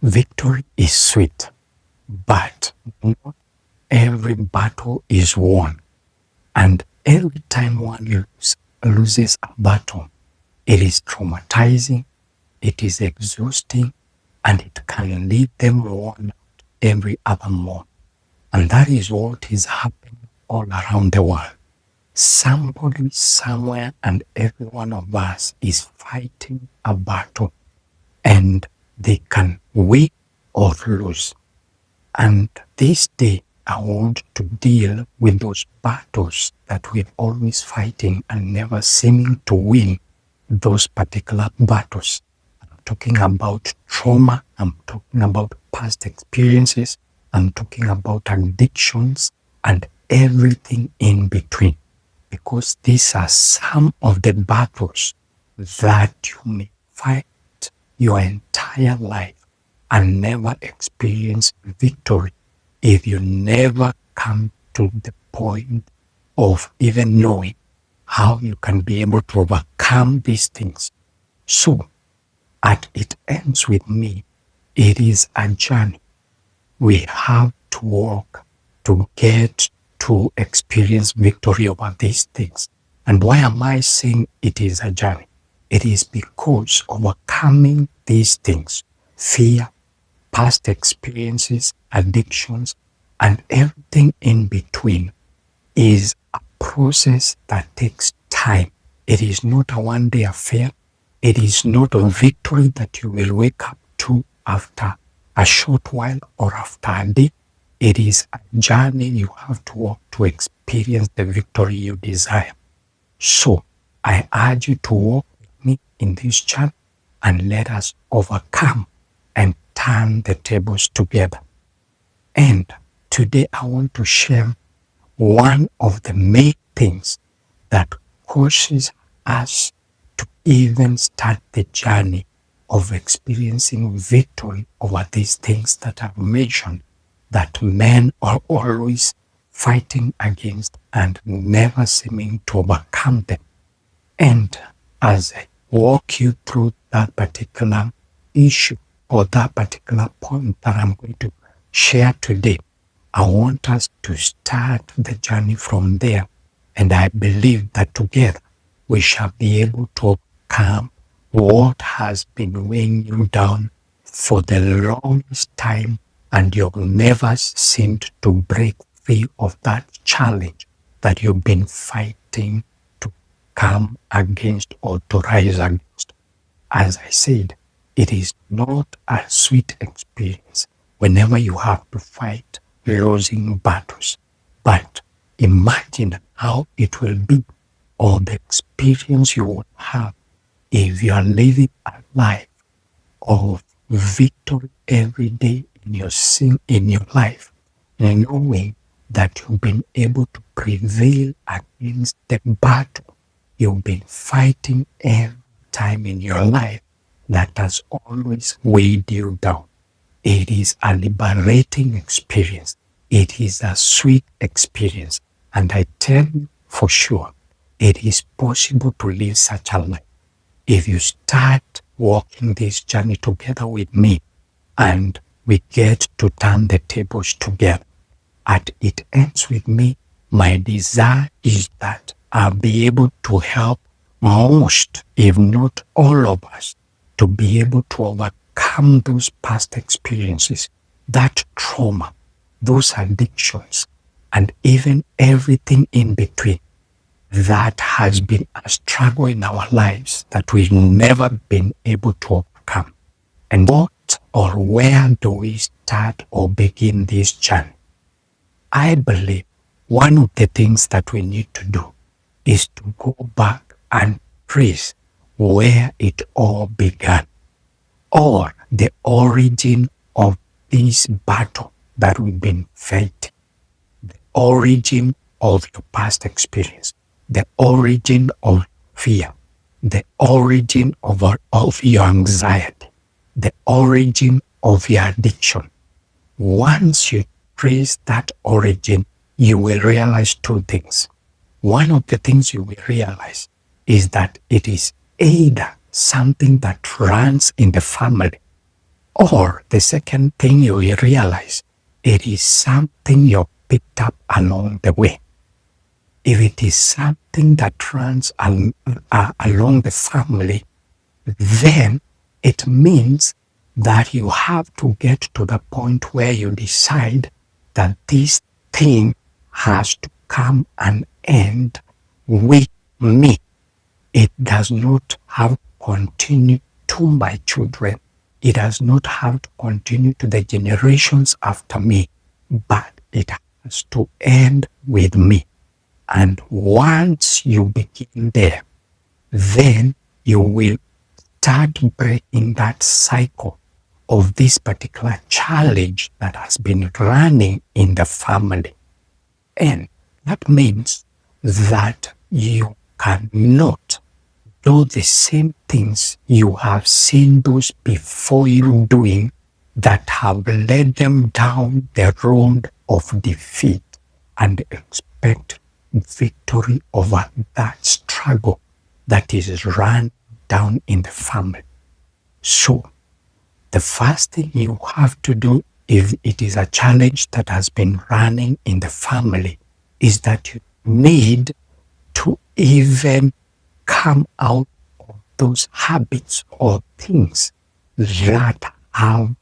Victory is sweet, but not every battle is won. And every time one loses a battle, it is traumatizing, it is exhausting, and it can leave them worn out every other morning. And that is what is happening all around the world. Somebody, somewhere, and every one of us is fighting a battle, and they can win or lose. And this day, I want to deal with those battles that we're always fighting and never seeming to win those particular battles. I'm talking about trauma. I'm talking about past experiences. I'm talking about addictions and everything in between. Because these are some of the battles that you may fight your entire life and never experience victory if you never come to the point of even knowing how you can be able to overcome these things. So, it ends with me. It is a journey. We have to walk to get to experience victory over these things. And why am I saying it is a journey? It is because overcoming these things, fear, past experiences, addictions, and everything in between, is a process that takes time. It is not a one-day affair. It is not a victory that you will wake up to after a short while or after a day. It is a journey you have to walk to experience the victory you desire. So I urge you to walk with me in this journey and let us overcome and turn the tables together. And today I want to share one of the main things that causes us to even start the journey of experiencing victory over these things that I've mentioned, that men are always fighting against and never seeming to overcome them. And as I walk you through that particular issue or that particular point that I'm going to share today, I want us to start the journey from there. And I believe that together we shall be able to overcome what has been weighing you down for the longest time, and you've never seemed to break free of that challenge that you've been fighting to come against or to rise against. As I said, it is not a sweet experience whenever you have to fight losing battles. But imagine how it will be, or the experience you will have if you are living a life of victory every day in your life, knowing that you've been able to prevail against the battle you've been fighting every time in your life that has always weighed you down. It is a liberating experience. It is a sweet experience. And I tell you for sure, it is possible to live such a life if you start walking this journey together with me, and we get to turn the tables together. And it ends with me. My desire is that I'll be able to help most, if not all of us, to be able to overcome those past experiences, that trauma, those addictions, and even everything in between that has been a struggle in our lives that we've never been able to overcome. And what or where do we start or begin this journey? I believe one of the things that we need to do is to go back and trace where it all began, or the origin of this battle that we've been fighting, the origin of your past experience, the origin of fear, the origin of your anxiety, the origin of your addiction. Once you trace that origin, you will realize two things. One of the things you will realize is that it is either something that runs in the family, Or the second thing you will realize, it is something you picked up along the way. If it is something that runs along the family, then it means that you have to get to the point where you decide that this thing has to come and end with me. It does not have to continue to my children. It does not have to continue to the generations after me, but it has to end with me. And once you begin there, then you will start breaking that cycle of this particular challenge that has been running in the family. And that means that you cannot do the same things you have seen those before you doing that have led them down the road of defeat and expect victory over that struggle that is run down in the family. So, the first thing you have to do if it is a challenge that has been running in the family is that you need to even come out of those habits or things that have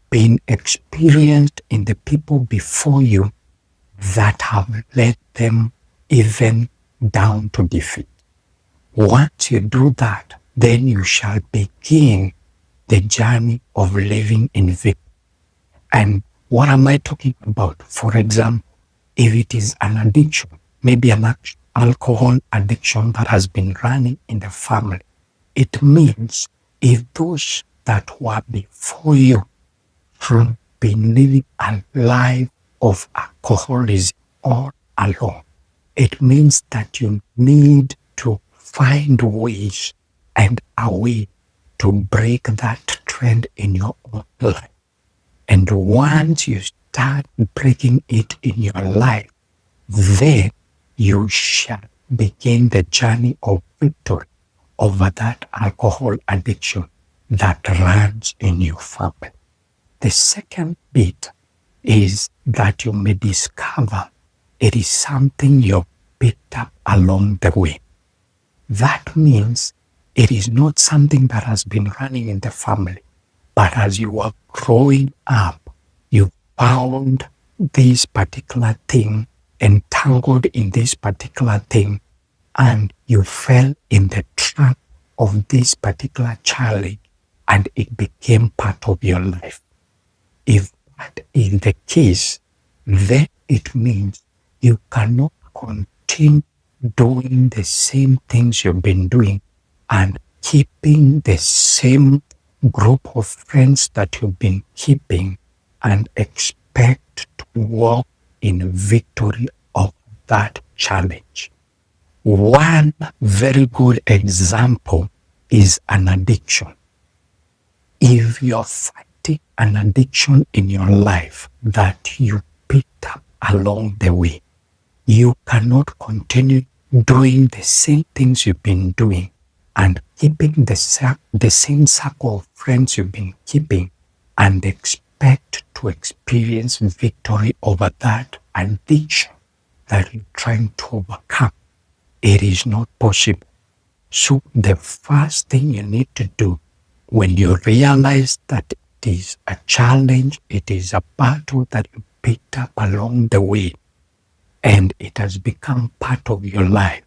been experienced in the people before you that have led them even down to defeat. Once you do that, then you shall begin the journey of living in victory. And what am I talking about? For example, if it is an addiction, maybe an alcohol addiction that has been running in the family, it means if those that were before you have been living a life of alcoholism all along, it means that you need to find ways and a way to break that trend in your own life. And once you start breaking it in your life, then you shall begin the journey of victory over that alcohol addiction that runs in your family. The second bit is that you may discover it is something you picked up along the way. That means it is not something that has been running in the family, but as you are growing up, you found this particular thing entangled in this particular thing, and you fell in the trap of this particular challenge, and it became part of your life. If that is the case, then it means you cannot continue doing the same things you've been doing and keeping the same group of friends that you've been keeping and expect to walk in victory of that challenge. One very good example is an addiction. If you're fighting an addiction in your life that you picked up along the way, you cannot continue doing the same things you've been doing and keeping the same circle of friends you've been keeping and expect to experience victory over that addiction that you're trying to overcome. It is not possible. So the first thing you need to do when you realize that it is a challenge, it is a battle that you picked up along the way, and it has become part of your life,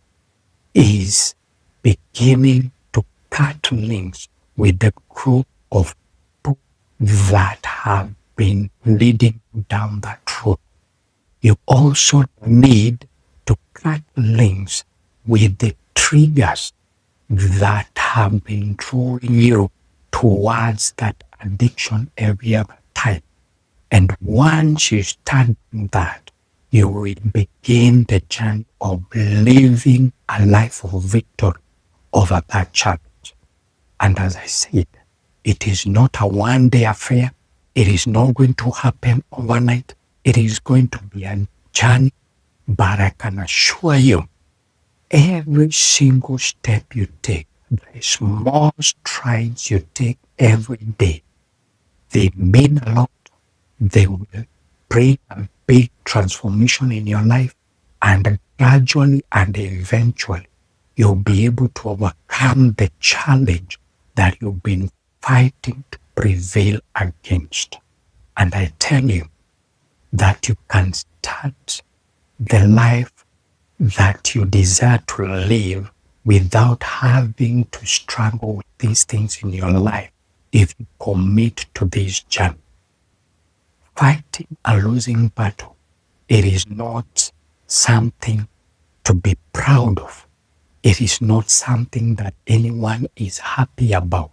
is beginning to cut links with the group of people that have been leading you down that road. You also need to cut links with the triggers that have been drawing you towards that addiction every other time. And once you start doing that, you will begin the journey of living a life of victory over that challenge. And as I said, it is not a one-day affair. It is not going to happen overnight. It is going to be a journey. But I can assure you, every single step you take, the small strides you take every day, They mean a lot. They will bring a big transformation in your life, and gradually and eventually you'll be able to overcome the challenge that you've been fighting to prevail against. And I tell you that you can start the life that you desire to live without having to struggle with these things in your life if you commit to this journey. Fighting a losing battle, it is not something to be proud of. It is not something that anyone is happy about.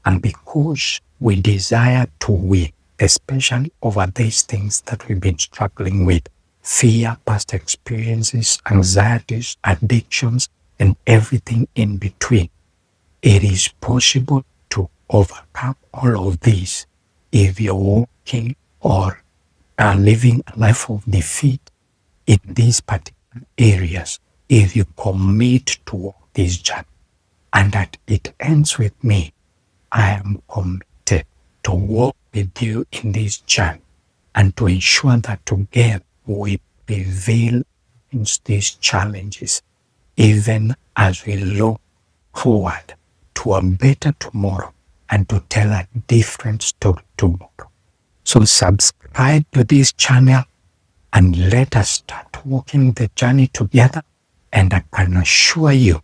And because we desire to win, especially over these things that we've been struggling with, fear, past experiences, anxieties, addictions, and everything in between, it is possible to overcome all of these if you're walking or are living a life of defeat in these particular areas, if you commit to walk this journey. And that it ends with me, I am committed to walk with you in this journey and to ensure that together we prevail against these challenges, even as we look forward to a better tomorrow and to tell a different story tomorrow. So subscribe to this channel and let us start walking the journey together. And I can assure you,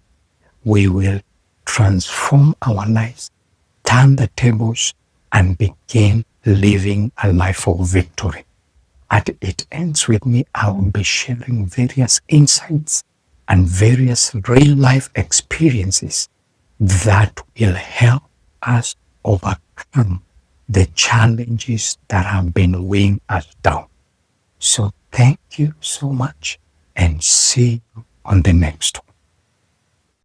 we will transform our lives, turn the tables, and begin living a life of victory. At it ends with me, I will be sharing various insights and various real life experiences that will help us overcome the challenges that have been weighing us down. So thank you so much, and see you on the next one.